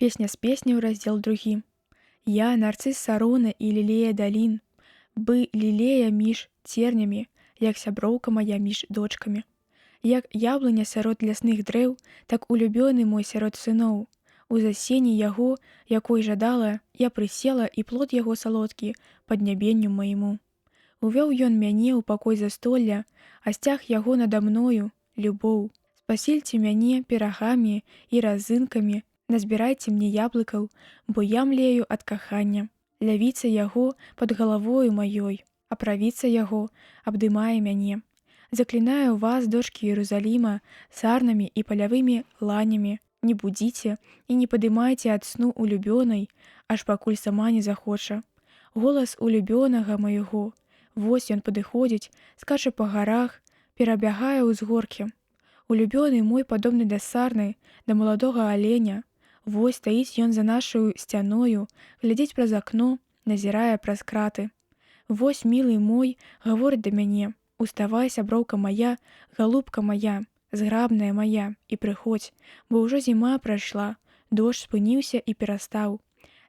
Песня з песняў, раздзел 2. Я, нарцыс Сарона і лілея далін, бы лілея між цернямі, як сяброўка моя між дочкамі. Як яблыня сярод лясных дрэў, так улюбёны мой сярод сыноў. У засені яго, якой жадала, я прысела, і плод яго салодкі паднябенню майму. Увёў ён мяне ў пакой застолля, а сцяг яго нада мною — любоў. Спасільце мяне пірагамі і разынкамі, назбірайце мне яблыкаў, бо я млею ад кахання. Лявіца яго пад галавою маёй, а правіца яго абдымае мяне. Заклінаю вас, дочкі Іерусаліма, сарнамі і палявымі ланямі, не будзіце і не падымайце ад сну улюбёнай, аж пакуль сама не захоча. Голас улюбёнага майго, вось ён падыходзіць, скача па гарах, перабягае ўзгоркі. Улюбёны мой падобны да сарны, да маладога аленя. Вось стаіць ён за нашаю сцяною, глядзіць праз акно, назірае праз краты. Вось, мілы мой, гаворыць да мяне: уставай, сяброўка моя, галубка моя, зграбная моя, і прыходзь, бо ўжо зіма прайшла, дождж спыніўся і перастаў.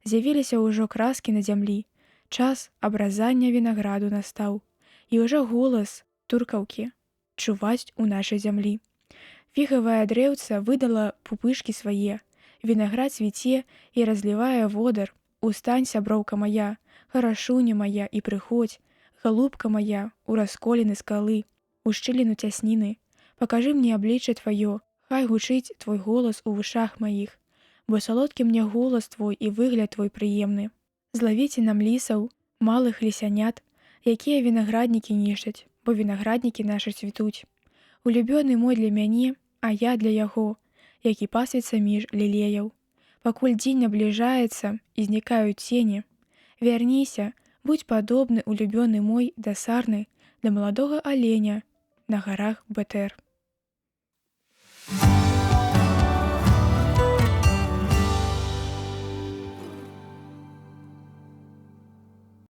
З'явіліся ўжо краскі на зямлі, час абразання вінаграду настаў, і ўжо голас туркаўкі чуваць у нашай зямлі. Фігавае дрэўца выдала пупышкі свае, вінаград цвіце і разлівае водар. Устань, сяброўка моя, харашуня моя, і прыходзь, галубка моя, у расколіны скалы, у шчыліну цясніны. Пакажы мне аблічча тваё, хай гучыць твой голас у вушах маіх, бо салодкі мне голас твой і выгляд твой прыемны. Злавіце нам лісаў, малых лісянят, якія вінаграднікі нішчаць, бо вінаграднікі нашы цвітуць. Улюбёны мой для мяне, а я для яго, які пасвіцца між лілеяў. Пакуль дзень набліжаецца і знікаюць цені, вярніся, будь падобны, улюбёны мой, да сарны, да маладога аленя на гарах Бетэр.